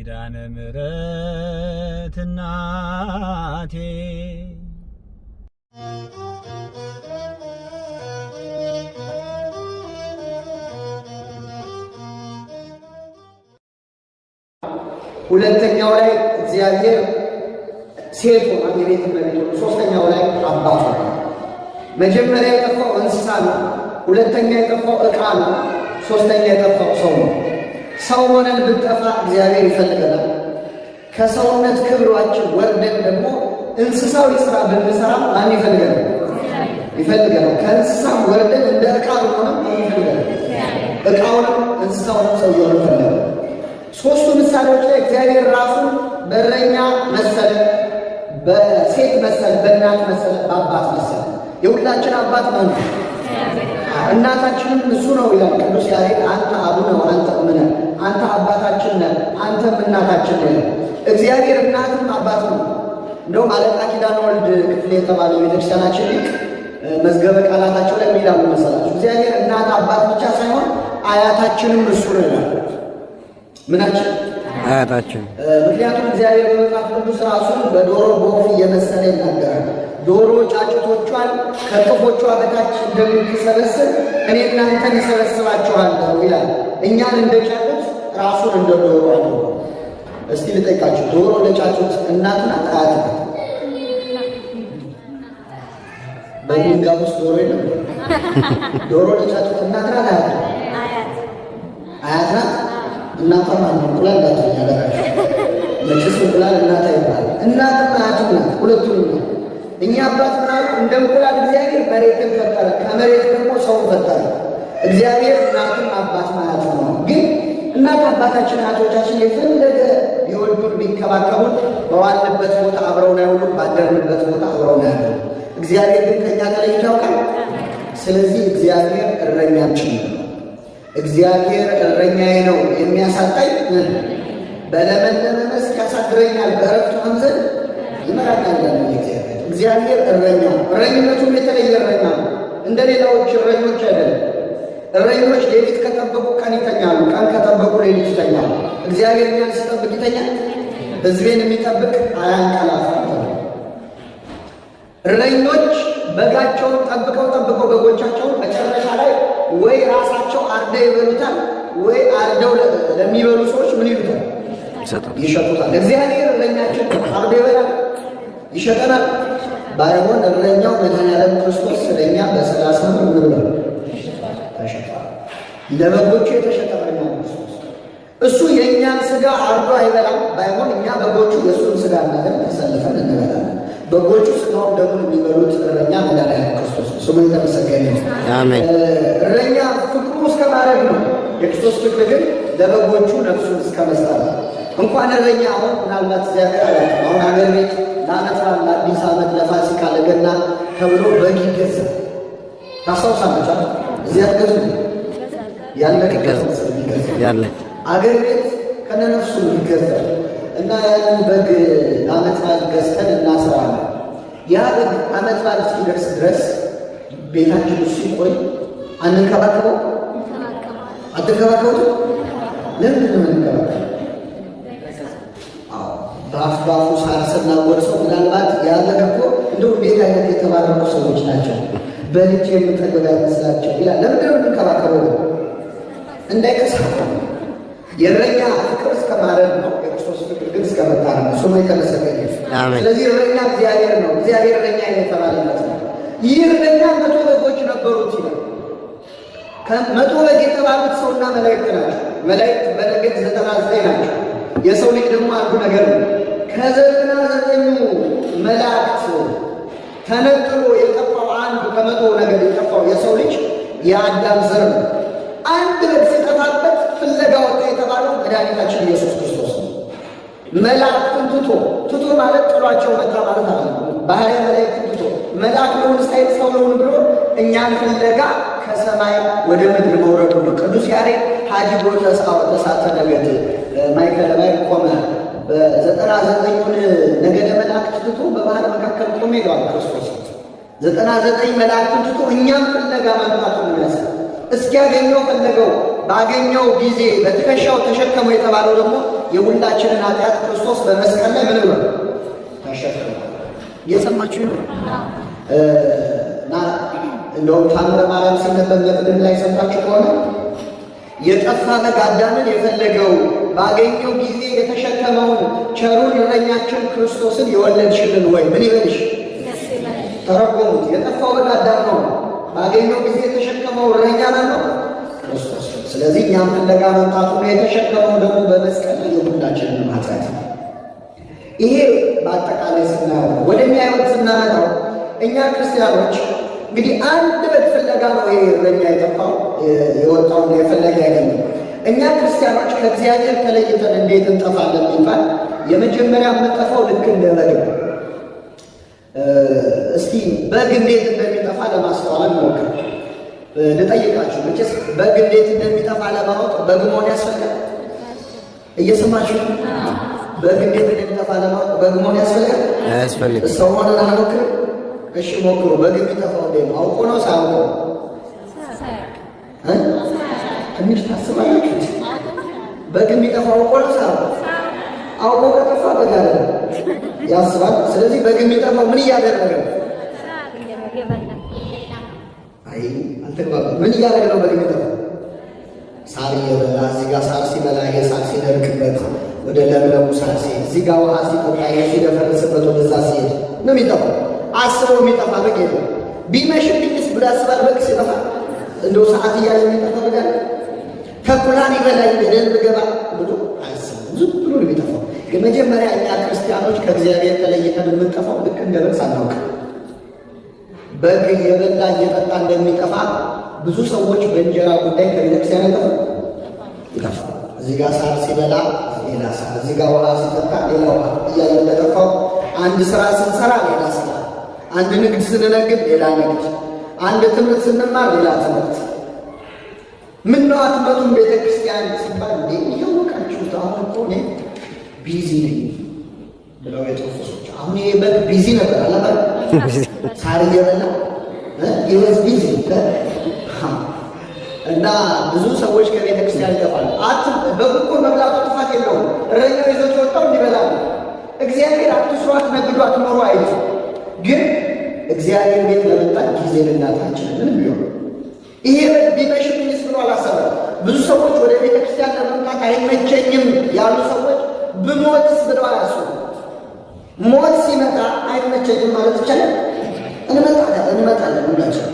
ኪዳነ ምሕረት እናቴ ሁለተኛው ላይ እግዚአብሔር ሴት ሆና የቤት እመቤት ሆኖ ሶስተኛው ላይ አባት ሆና መጀመሪያ የጠፋው እንስሳ ነው። ሁለተኛ የጠፋው ዕቃ ነው። ሶስተኛ የጠፋው ሰው ነው። ሰው ሆነን ብንጠፋ እግዚአብሔር ይፈልገናል። ከሰውነት ክብሯችን ወርደን ደግሞ እንስሳዊ ስራ ብንሰራ ማን ይፈልገናል? ይፈልገናል። ከእንስሳም ወርደን እንደ ዕቃ ሆነን ይፈልገናል። ዕቃውንም እንስሳውንም ሰውየውን ይፈልገናል። ሶስቱ ምሳሌዎች ላይ እግዚአብሔር ራሱን በእረኛ መሰለ፣ በሴት መሰለ፣ በእናት መሰለ፣ በአባት መሰለ። የሁላችን አባት ማን ነው? እናታችንም እሱ ነው ይላል ቅዱስ ያሬድ። አንተ አቡነ ወአንተ እምነ፣ አንተ አባታችን ነህ፣ አንተም እናታችን ነህ። እግዚአብሔር እናትም አባት ነው። እንደውም አለቃ ኪዳነ ወልድ ክፍሌ የተባለው ቤተክርስቲያናችን ሊቅ መዝገበ ቃላታቸው ላይ የሚላሉ መሰላችሁ እግዚአብሔር እናት አባት ብቻ ሳይሆን አያታችንም እሱ ነው ይላል። ምናችን? አያታችን። ምክንያቱም እግዚአብሔር በመጽሐፍ ቅዱስ ራሱን በዶሮ በወፍ እየመሰለ ይናገራል። ዶሮ ጫጩቶቿን ከቅፎቿ በታች እንደምትሰበስብ እኔ እናንተን እሰበስባችኋለሁ ይላል። እኛን እንደ ጫጩት ራሱን እንደ ዶሮ አለው። እስቲ ልጠይቃችሁ፣ ዶሮ ለጫጩት እናት ናት አያት ናት? በድንጋይ ውስጥ ዶሮ የለም። ዶሮ ለጫጩት እናት ናት አያት ናት? አያት ናት። እናቷ ማነው? እንቁላል እንዳትሆኝ ያደረጋችሁ መቼስ እንቁላል እናት አይባልም። እናትና አያት ናት፣ ሁለቱም ናት። እኛ አባት ምናሉ እንደ እንቁላል እግዚአብሔር መሬትን ፈጠረ፣ ከመሬት ደግሞ ሰውን ፈጠረ። እግዚአብሔር እናትን አባት ማለት ነው። ግን እናት አባታችን አያቶቻችን የፈለገ ቢወዱን ቢንከባከቡን በዋልንበት ቦታ አብረውን አይውሉም፣ ባደርንበት ቦታ አብረውን አይውሉም። እግዚአብሔር ግን ከእኛ ተለይቶ ያውቃል። ስለዚህ እግዚአብሔር እረኛችን ነው። እግዚአብሔር እረኛዬ ነው የሚያሳጣኝ፣ በለመለመ መስክ ያሳድረኛል፣ በዕረፍቱ ወንዝ ይመራኛል። እግዚአብሔር እረኛ፣ እረኝነቱም የተለየ እረኛ ነው። እንደ ሌላዎች እረኞች አይደለም። እረኞች ሌሊት ከጠበቁ ቀን ይተኛሉ፣ ቀን ከጠበቁ ሌሊት ይተኛሉ። እግዚአብሔር እኛን ሲጠብቅ ይተኛል። ሕዝቤን የሚጠብቅ አያንቀላፋም። እረኞች በጋቸውን ጠብቀው በጎቻቸውን መጨረሻ ላይ ወይ ራሳቸው አርደው ይበሉታል፣ ወይ አርደው ለሚበሉ ሰዎች ምን ይሉታል? ይሸጡታል። እግዚአብሔር እረኛችን አርዶ ይበላል፣ ይሸጠናል። ባይሆን እረኛው መድኃኒዓለም ክርስቶስ ስለኛ በ30 ብር ተሸጧል። ለበጎቹ የተሸጠ እረኛ ክርስቶስ። እሱ የእኛን ሥጋ አርዶ አይበላም። ባይሆን እኛ በጎቹ የእሱን ሥጋ እናገር ተሰልፈን እንበላለን። በጎቹ ሥጋውን ደግሞ የሚበሉት እረኛ መድኃኒዓለም ክርስቶስ ስሙ የተመሰገነ ነው። አሜን። እረኛ ፍቅሩ እስከ ማረግ ነው። የክርስቶስ ፍቅር ግን ለበጎቹ ነፍሱን እስከ መስጠት ነው። እንኳን እረኛ አሁን ምናልባት እግዚአብሔር አለ አሁን ሀገር ቤት ለዓመት በዓል ለአዲስ ዓመት ለፋሲካ ለገና ተብሎ በግ ይገዛል። ታስታውሳላችሁ? እዚያ ገዙ ያለ ያለ አገር ቤት ከነነፍሱ ይገዛል እና ያንን በግ ለዓመት በዓል ገዝተን እናስረዋለን። ያ በግ ዓመት በዓል እስኪደርስ ድረስ ቤታችን ውስጥ ሲቆይ አንንከባከበው? አትንከባከቡት? ለምንድን ነው የምንከባከበው? በአፍባፉ ሳርስና ወርሰው ምናልባት ያለ እኮ እንደው ቤት አይነት የተባረሩ ሰዎች ናቸው። በልጅ የምንጠገብ አይመስላቸው ይላል። ለምንድን ነው የምንከባከበው? እንዳይከሳው። የእረኛ ፍቅር እስከ ማረድ ነው። የክርስቶስ ፍቅር ግን እስከ መታረድ ነው። ስሙ የተመሰገነ ይሁን። ስለዚህ እረኛ እግዚአብሔር ነው። እግዚአብሔር እረኛ የተባለለት ነው። ይህ እረኛ 100 በጎች ነበሩት ይላል። ከ100 በግ የተባሉት ሰውና መላእክት ናቸው። መላእክት በነገድ 99 ናቸው። የሰው ልጅ ደግሞ አንዱ ነገር ነው። ከ99 መላእክት ተነጥሎ የጠፋው አንዱ ከ100 ነገድ የጠፋው የሰው ልጅ የአዳም ዘር ነው። አንድ በግ ሲጠፋበት ፍለጋ ወጣ የተባለው መድኃኒታችን ኢየሱስ ክርስቶስ ነው። መላእክትን ትቶ ማለት ጥሏቸው መጣ ማለት አለ። ባህሪ መላእክትን ትቶ መልአክ ለሆን ሳይል ሰው ለሆን ብሎ እኛን ፍለጋ ከሰማይ ወደ ምድር መውረዱ ነው። ቅዱስ ያሬድ ሀዲጎ ተሳተ ነገድ ማይከለ ላይ ቆመ። በ99 ነገደ መላእክት ትቶ በባህር መካከል ቆመ ይለዋል ክርስቶስ። 99 መላእክትን ትቶ እኛም ፍለጋ መምጣቱን ይመስል እስኪያገኘው ፈለገው። ባገኘው ጊዜ በትከሻው ተሸከመው የተባለው ደግሞ የሁላችንን ኃጢአት ክርስቶስ በመስቀል ላይ ምን ብሎ ተሸክሟል። እየሰማችሁ ነው። እና እንደውም ታምረ ማርያም ሲነበብ መቅድም ላይ ሰምታችሁ ከሆነ የጠፋ በግ አዳምን የፈለገው ባገኘው ጊዜ የተሸከመውን ቸሩን እረኛችን ክርስቶስን የወለድሽልን ወይ ምን ይበልሽ? ተረጎሙት። የጠፋው በግ አዳም ነው። ባገኘው ጊዜ የተሸከመው እረኛ ነው ክርስቶስ። ስለዚህ እኛም ፍለጋ መምጣቱ ነው። የተሸከመው ደግሞ በመስቀል ላይ የሁላችንን ኃጢአት ነው። ይሄ በአጠቃላይ ስናየው ወደኛ ሕይወት ስናመጣው እኛ ክርስቲያኖች እንግዲህ አንድ በግ ፍለጋ ነው ይሄ እረኛ የጠፋው የወጣውና የፈለገ አይደለም። እኛ ክርስቲያኖች ከእግዚአብሔር ተለይተን እንዴት እንጠፋለን ቢባል የመጀመሪያ የምንጠፋው ልክ እንደ በግ ነው። እስቲ በግ እንዴት እንደሚጠፋ ለማስተዋል ሞክር። ልጠይቃችሁ፣ መቼስ በግ እንዴት እንደሚጠፋ ለማወቅ በግ መሆን ያስፈልጋል። እየሰማችሁ በግ እንዴት እንደሚጠፋ ለማወቅ በግ መሆን ያስፈልጋል። አያስፈልግም። ሰው ሆነን አንሞክር። እሺ ሞክሩ። በግ የሚጠፋው እንዴት ነው? አውቆ ነው ሳያውቁ? ትንሽ ታስባላችሁ። በግ የሚጠፋው አውቆ ነው ሳያውቁ? አውቆ ከጠፋ በግ አይደለም ያስባል። ስለዚህ በግ የሚጠፋው ምን እያደረገ ነው? አይ አልተግባባም። ምን እያደረገ ነው በግ የሚጠፋው? ሳር እየበላ እዚህ ጋር ሳር ሲበላ የሳር ሲደርቅበት ወደ ለምለሙ ሳር ሲሄድ፣ እዚህ ጋር ውሃ ሲጠጣ ሲደፈርስበት ወደዛ ሲሄድ ነው የሚጠፋው። አስበው የሚጠፋ በግ የለም። ቢመሽብኝስ ብሎ ያስባል። በግ ሲጠፋ እንደው ሰዓት እያለ የሚጠፋ በግ አለ? ተኩላን ይበላኝ ገደል ብገባ ብሎ አያስብም። ዝም ብሎ ነው የሚጠፋው። የመጀመሪያ እኛ ክርስቲያኖች ከእግዚአብሔር ተለይተን የምንጠፋው ልክ እንደ በግ ሳናውቅ። በግ እየበላ እየጠጣ እንደሚጠፋ ብዙ ሰዎች በእንጀራ ጉዳይ ከቤተክርስቲያን ይጠፋ። እዚህ ጋር ሳር ሲበላ ሌላ ሳር፣ እዚህ ጋር ውሃ ሲጠጣ ሌላ ውሃ እያለ እንደጠፋው አንድ ስራ ስንሰራ ሌላ ስራ፣ አንድ ንግድ ስንነግድ ሌላ ንግድ፣ አንድ ትምህርት ስንማር ሌላ ትምህርት። ምን ነው አትመጡም ቤተ ክርስቲያን ሲባል እንዴ እያወቃችሁት አሁን እኮ እኔ ቢዚ ነኝ ብለው የጠፉ ሰዎች። አሁን ይሄ በግ ቢዚ ነበር አለባ ሳር እየበላ ይወዝ ቢዚ እና ብዙ ሰዎች ከቤተ ክርስቲያን ይጠፋሉ። በግ እኮ መብላቱ ጥፋት የለውም። እረኛው ይዞት ወጣው እንዲበላ ነው። እግዚአብሔር አትስሩ፣ አትነግዱ፣ አትኖሩ አይልም። ግን እግዚአብሔር ቤት ለመምጣት ጊዜ ልናጣችን ምንም ቢሆን ይሄ ቢመሽብኝስ ብሎ አላሰበም። ብዙ ሰዎች ወደ ቤተ ክርስቲያን ለመምጣት አይመቸኝም ያሉ ሰዎች ብሞትስ ብለው አያስቡ። ሞት ሲመጣ አይመቸኝም ማለት ይቻላል? እንመጣለን ሁላችን